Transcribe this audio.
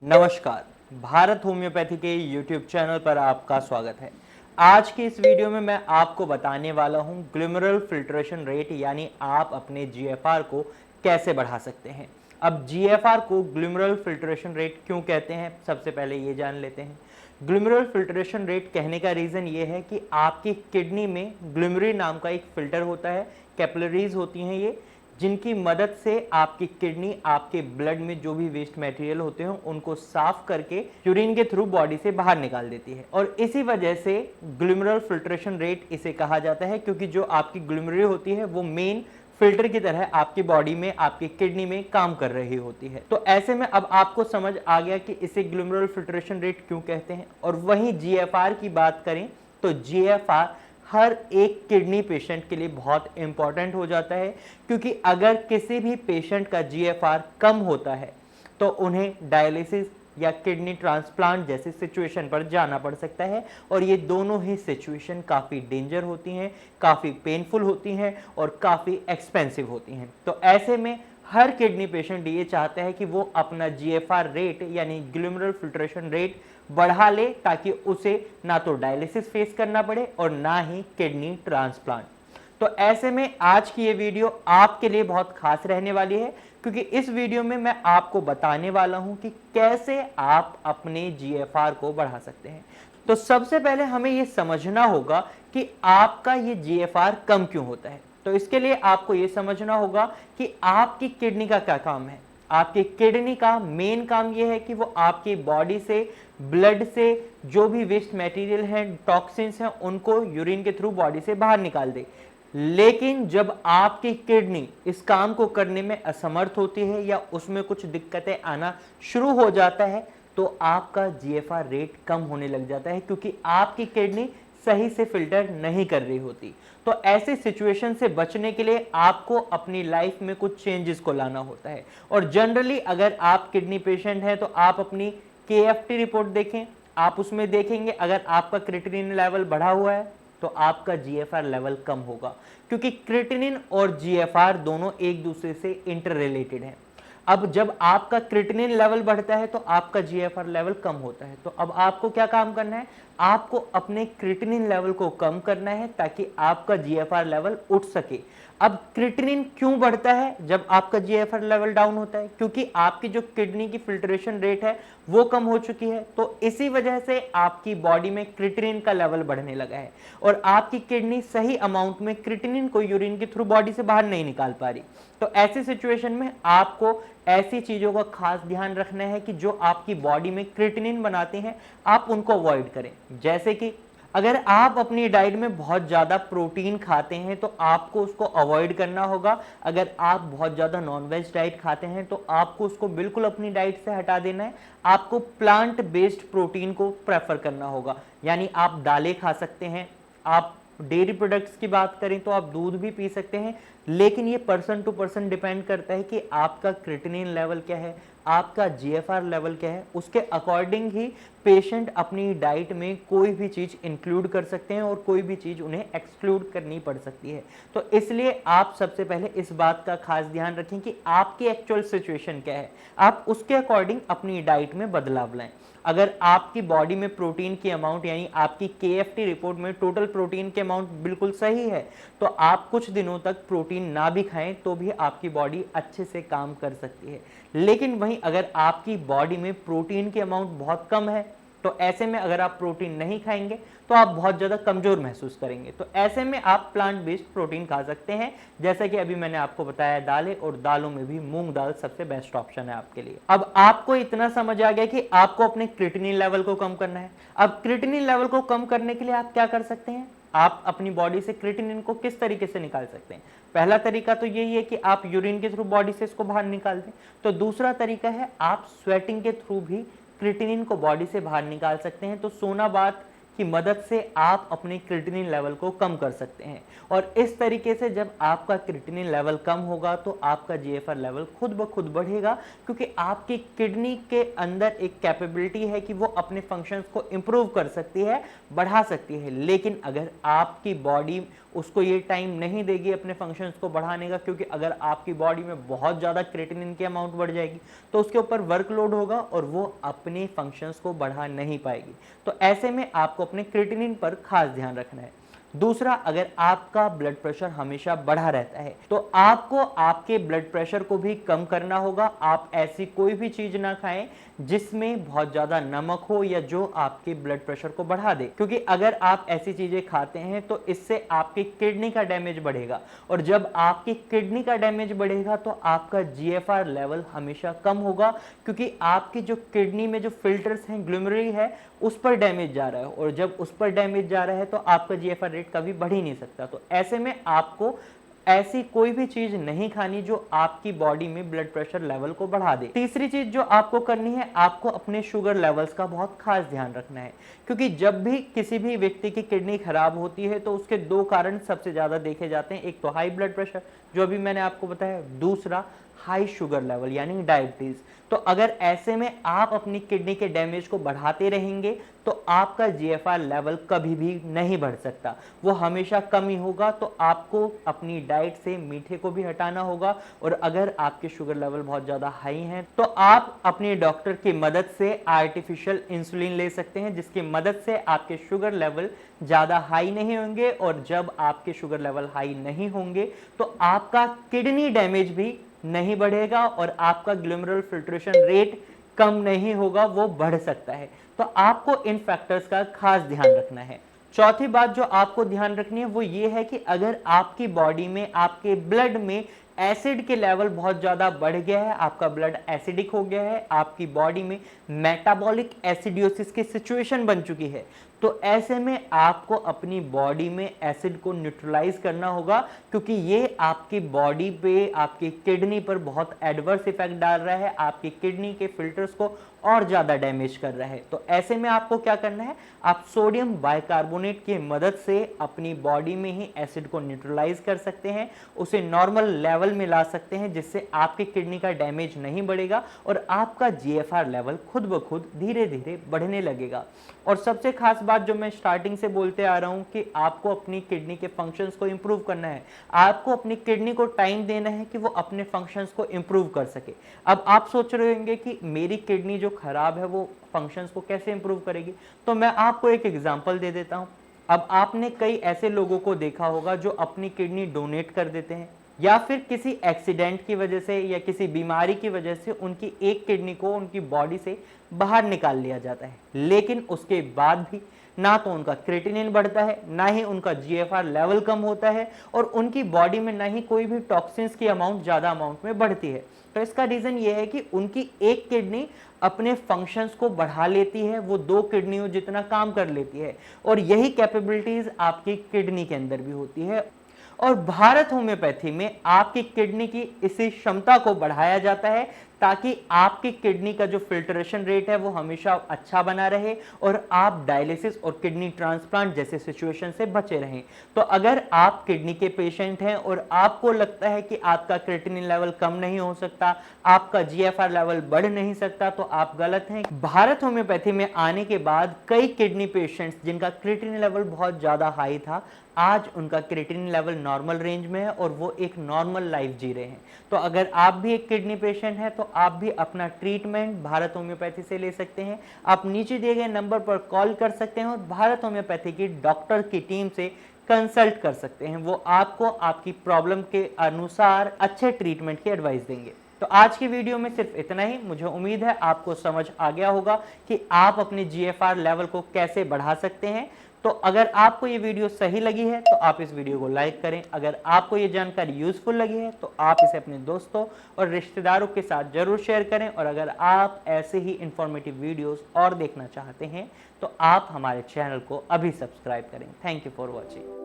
नमस्कार। भारत होम्योपैथी के YouTube channel पर आपका स्वागत है। आज की इस वीडियो में मैं आपको बताने वाला हूं ग्लोमेरुलर फिल्ट्रेशन रेट, यानी आप अपने GFR को कैसे बढ़ा सकते हैं। अब GFR को ग्लोमेरुलर फिल्ट्रेशन रेट क्यों कहते हैं, सबसे पहले ये जान लेते हैं। ग्लोमेरुलर फिल्ट्रेशन रेट कहने का रीज़न ये है कि आपकी किडनी में ग्लोमेरुली नाम का एक फिल्टर होता है, कैपिलरीज होती हैं ये, जिनकी मदद से आपकी किडनी आपके ब्लड में जो भी वेस्ट मटेरियल होते हैं उनको साफ करके यूरिन के थ्रू बॉडी से बाहर निकाल देती है। और इसी वजह से ग्लोमेरुलर फिल्ट्रेशन रेट इसे कहा जाता है, क्योंकि जो आपकी ग्लोमेरुली होती है वो मेन फिल्टर की तरह आपकी बॉडी में, आपकी किडनी में काम कर रही होती है। तो ऐसे में अब आपको समझ आ गया कि इसे ग्लोमेरुलर फिल्ट्रेशन रेट क्यों कहते हैं। और वहीं GFR की बात करें तो GFR हर एक किडनी पेशेंट के लिए बहुत इंपॉर्टेंट हो जाता है, क्योंकि अगर किसी भी पेशेंट का GFR कम होता है तो उन्हें डायलिसिस या किडनी ट्रांसप्लांट जैसी सिचुएशन पर जाना पड़ सकता है। और ये दोनों ही सिचुएशन काफ़ी डेंजर होती हैं, काफ़ी पेनफुल होती हैं और काफ़ी एक्सपेंसिव होती हैं। तो ऐसे में हर किडनी पेशेंट ये चाहता है कि वो अपना GFR रेट यानी ग्लोमेरुलर फिल्ट्रेशन रेट बढ़ा ले, ताकि उसे ना तो डायलिसिस फेस करना पड़े और ना ही किडनी ट्रांसप्लांट। तो ऐसे में आज की ये वीडियो आपके लिए बहुत खास रहने वाली है, क्योंकि इस वीडियो में मैं आपको बताने वाला हूं कि कैसे आप अपने GFR को बढ़ा सकते हैं। तो सबसे पहले हमें ये समझना होगा कि आपका ये GFR कम क्यों होता है। तो इसके लिए आपको ये समझना होगा कि आपकी किडनी का क्या काम है। आपकी किडनी का मेन काम यह है कि वो आपकी बॉडी से, ब्लड से जो भी वेस्ट मटेरियल हैं, टॉक्सिन्स हैं, उनको यूरिन के थ्रू बॉडी से बाहर निकाल दे। लेकिन जब आपकी किडनी इस काम को करने में असमर्थ होती है या उसमें कुछ दिक्कतें आना शुरू हो जाता है, तो आपका GFR रेट कम होने लग जाता है, क्योंकि आपकी किडनी सही से फिल्टर नहीं कर रही होती। तो ऐसी सिचुएशन से बचने के लिए आपको अपनी लाइफ में कुछ चेंजेस को लाना होता है। और जनरली अगर आप किडनी पेशेंट हैं तो आप अपनी KFT रिपोर्ट देखें, आप उसमें देखेंगे अगर आपका क्रिएटिनिन लेवल बढ़ा हुआ है तो आपका GFR लेवल कम होगा, क्योंकि क्रिएटिनिन और GFR दोनों एक दूसरे से इंटर रिलेटेड हैं। अब जब आपका क्रिएटिनिन लेवल बढ़ता है तो आपका GFR लेवल कम होता है। तो अब आपको क्या काम करना है, आपको अपने क्रिएटिनिन लेवल को कम करना है ताकि आपका GFR लेवल उठ सके। अब क्रिएटिनिन क्यों बढ़ता है जब आपका GFR लेवल डाउन होता है, क्योंकि आपकी जो किडनी की फिल्ट्रेशन रेट है वो कम हो चुकी है। तो इसी वजह से आपकी बॉडी में क्रिएटिनिन का लेवल बढ़ने लगा है और आपकी किडनी सही अमाउंट में क्रिएटिनिन को यूरिन के थ्रू बॉडी से बाहर नहीं निकाल पा रही। तो ऐसी सिचुएशन में आपको ऐसी चीजों का खास ध्यान रखना है कि जो आपकी बॉडी में क्रिएटिनिन बनाते हैं आप उनको अवॉइड करें। जैसे कि अगर आप अपनी डाइट में बहुत ज़्यादा प्रोटीन खाते हैं तो आपको उसको अवॉइड करना होगा। अगर आप बहुत ज़्यादा नॉनवेज डाइट खाते हैं तो आपको उसको बिल्कुल अपनी डाइट से हटा देना है। आपको प्लांट बेस्ड प्रोटीन को प्रेफर करना होगा, यानी आप दालें खा सकते हैं, आप डेयरी प्रोडक्ट्स की बात करें तो आप दूध भी पी सकते हैं, लेकिन ये पर्सन टू पर्सन डिपेंड करता है कि आपका क्रिएटिनिन लेवल क्या है, आपका GFR लेवल क्या है। उसके अकॉर्डिंग ही पेशेंट अपनी डाइट में कोई भी चीज़ इंक्लूड कर सकते हैं और कोई भी चीज़ उन्हें एक्सक्लूड करनी पड़ सकती है। तो इसलिए आप सबसे पहले इस बात का खास ध्यान रखें कि आपकी एक्चुअल सिचुएशन क्या है, आप उसके अकॉर्डिंग अपनी डाइट में बदलाव लाएं। अगर आपकी बॉडी में प्रोटीन की अमाउंट यानी आपकी KFT रिपोर्ट में टोटल प्रोटीन की अमाउंट बिल्कुल सही है तो आप कुछ दिनों तक प्रोटीन ना भी खाएं तो भी आपकी बॉडी अच्छे से काम कर सकती है। लेकिन वहीं अगर आपकी बॉडी में प्रोटीन की अमाउंट बहुत कम है तो ऐसे में अगर आप प्रोटीन नहीं खाएंगे तो आप बहुत ज़्यादा कमज़ोर महसूस करेंगे। तो ऐसे में आप प्लांट बेस्ड प्रोटीन खा सकते हैं, जैसा कि अभी मैंने आपको बताया दालें, और दालों में भी मूंग दाल सबसे बेस्ट ऑप्शन है आपके लिए। अब आपको इतना समझ आ गया कि आपको अपने क्रिएटिनिन लेवल को कम करना है। अब क्रिएटिनिन लेवल को कम करने के लिए आप क्या कर सकते हैं, आप अपनी बॉडी से क्रिएटिनिन को किस तरीके से निकाल सकते हैं। पहला तरीका तो यही है कि आप यूरिन के थ्रू बॉडी से इसको बाहर निकाल दें। तो दूसरा तरीका है आप स्वेटिंग के थ्रू भी क्रिएटिनिन को बॉडी से बाहर निकाल सकते हैं। तो सोना बात की मदद से आप अपने क्रिएटिनिन लेवल को कम कर सकते हैं। और इस तरीके से जब आपका क्रिएटिनिन लेवल कम होगा तो आपका GFR लेवल खुद ब खुद बढ़ेगा, क्योंकि आपकी किडनी के अंदर एक कैपेबिलिटी है कि वो अपने फंक्शंस को इम्प्रूव कर सकती है, बढ़ा सकती है। लेकिन अगर आपकी बॉडी उसको ये टाइम नहीं देगी अपने फंक्शंस को बढ़ाने का, क्योंकि अगर आपकी बॉडी में बहुत ज़्यादा क्रिएटिनिन की अमाउंट बढ़ जाएगी तो उसके ऊपर वर्कलोड होगा और वो अपने फंक्शंस को बढ़ा नहीं पाएगी। तो ऐसे में आपको अपने क्रिएटिनिन पर खास ध्यान रखना है। दूसरा, अगर आपका ब्लड प्रेशर हमेशा बढ़ा रहता है तो आपको आपके ब्लड प्रेशर को भी कम करना होगा। आप ऐसी कोई भी चीज ना खाएं जिसमें बहुत ज्यादा नमक हो या जो आपके ब्लड प्रेशर को बढ़ा दे, क्योंकि अगर आप ऐसी चीजें खाते हैं तो इससे आपकी किडनी का डैमेज बढ़ेगा, और जब आपकी किडनी का डैमेज बढ़ेगा तो आपका जीएफआर लेवल हमेशा कम होगा, क्योंकि आपकी जो किडनी में जो फिल्टर्स हैं, ग्लोमेरुलरी है, उस पर डैमेज जा रहा है, और जब उस पर डैमेज जा रहा है तो आपका जीएफआर रेट कभी बढ़ ही नहीं सकता। तो ऐसे में आपको ऐसी कोई भी चीज नहीं खानी जो आपकी बॉडी में ब्लड प्रेशर लेवल को बढ़ा दे। तीसरी चीज जो आपको करनी है, आपको अपने शुगर लेवल्स का बहुत खास ध्यान रखना है, क्योंकि जब भी किसी भी व्यक्ति की किडनी खराब होती है तो उसके दो कारण सबसे ज्यादा देखे जाते हैं। एक तो हाई ब्लड प्रेशर, जो अभी मैंने आपको बताया, दूसरा हाई शुगर लेवल यानी डायबिटीज। तो अगर ऐसे में आप अपनी किडनी के डैमेज को बढ़ाते रहेंगे तो आपका जीएफआर लेवल कभी भी नहीं बढ़ सकता, वो हमेशा कम ही होगा। तो आपको अपनी डाइट से मीठे को भी हटाना होगा, और अगर आपके शुगर लेवल बहुत ज़्यादा हाई हैं तो आप अपने डॉक्टर की मदद से आर्टिफिशियल इंसुलिन ले सकते हैं, जिसकी मदद से आपके शुगर लेवल ज़्यादा हाई नहीं होंगे, और जब आपके शुगर लेवल हाई नहीं होंगे तो आपका किडनी डैमेज भी नहीं बढ़ेगा और आपका ग्लोमेरुलर फिल्ट्रेशन रेट कम नहीं होगा, वो बढ़ सकता है। तो आपको इन फैक्टर्स का खास ध्यान रखना है। चौथी बात जो आपको ध्यान रखनी है वो ये है कि अगर आपकी बॉडी में, आपके ब्लड में एसिड के लेवल बहुत ज़्यादा बढ़ गया है, आपका ब्लड एसिडिक हो गया है, आपकी बॉडी में मेटाबॉलिक एसिडियोसिस की सिचुएशन बन चुकी है, तो ऐसे में आपको अपनी बॉडी में एसिड को न्यूट्रलाइज करना होगा, क्योंकि ये आपकी बॉडी पे, आपकी किडनी पर बहुत एडवर्स इफेक्ट डाल रहा है, आपकी किडनी के फिल्टर्स को और ज़्यादा डैमेज कर रहा है। तो ऐसे में आपको क्या करना है, आप सोडियम बाइकार्बोनेट की मदद से अपनी बॉडी में ही एसिड को न्यूट्रलाइज कर सकते हैं, उसे नॉर्मल लेवल में ला सकते हैं, जिससे आपकी किडनी का डैमेज नहीं बढ़ेगा और आपका जीएफआर लेवल खुद ब खुद धीरे धीरे बढ़ने लगेगा। और सबसे खास बात जो मैं स्टार्टिंग से बोलते आ रहा हूं कि आपको अपनी किडनी के फंक्शंस को इंप्रूव करना है, आपको अपनी किडनी को टाइम देना है कि वो अपने फंक्शंस को इंप्रूव कर सके। अब आप सोच रहे होंगे कि मेरी किडनी जो खराब है वो फंक्शंस को कैसे इंप्रूव करेगी, तो मैं आपको एक एग्जांपल दे देता हूं। अब आपने कई ऐसे लोगों को देखा होगा जो अपनी किडनी डोनेट कर देते हैं, या फिर किसी एक्सीडेंट की वजह से या किसी बीमारी की वजह से उनकी एक किडनी को उनकी बॉडी से बाहर निकाल लिया जाता है, लेकिन उसके बाद भी ना तो उनका क्रिएटिनिन बढ़ता है, ना ही उनका जीएफआर लेवल कम होता है, और उनकी बॉडी में ना ही कोई भी टॉक्सिन्स की अमाउंट ज़्यादा अमाउंट में बढ़ती है। तो इसका रीज़न ये है कि उनकी एक किडनी अपने फंक्शंस को बढ़ा लेती है, वो दो किडनियों जितना काम कर लेती है, और यही कैपेबिलिटीज़ आपकी किडनी के अंदर भी होती है। और भारत होम्योपैथी में आपकी किडनी की इसी क्षमता को बढ़ाया जाता है ताकि आपकी किडनी का जो फिल्ट्रेशन रेट है वो हमेशा अच्छा बना रहे और आप डायलिसिस और किडनी ट्रांसप्लांट जैसे सिचुएशन से बचे रहें। तो अगर आप किडनी के पेशेंट हैं और आपको लगता है कि आपका क्रिएटिनिन लेवल कम नहीं हो सकता, आपका जीएफआर लेवल बढ़ नहीं सकता, तो आप गलत हैं। भारत होम्योपैथी में आने के बाद कई किडनी पेशेंट्स जिनका क्रिएटिनिन लेवल बहुत ज़्यादा हाई था, आज उनका क्रिएटिनिन लेवल नॉर्मल रेंज में है और वो एक नॉर्मल लाइफ जी रहे हैं। तो अगर आप भी एक किडनी पेशेंट हैं तो आप भी अपना ट्रीटमेंट भारत होम्योपैथी से ले सकते हैं। आप नीचे दिए गए नंबर पर कॉल कर सकते हैं और भारत होम्योपैथी की डॉक्टर की टीम से कंसल्ट कर सकते हैं। वो आपको आपकी प्रॉब्लम के अनुसार अच्छे ट्रीटमेंट की एडवाइस देंगे। तो आज की वीडियो में सिर्फ इतना ही। मुझे उम्मीद है आपको समझ आ गया होगा कि आप अपने जीएफआर लेवल को कैसे बढ़ा सकते हैं। तो अगर आपको ये वीडियो सही लगी है तो आप इस वीडियो को लाइक करें। अगर आपको ये जानकारी यूजफुल लगी है तो आप इसे अपने दोस्तों और रिश्तेदारों के साथ जरूर शेयर करें। और अगर आप ऐसे ही इंफॉर्मेटिव वीडियोस और देखना चाहते हैं तो आप हमारे चैनल को अभी सब्सक्राइब करें। Thank you for watching.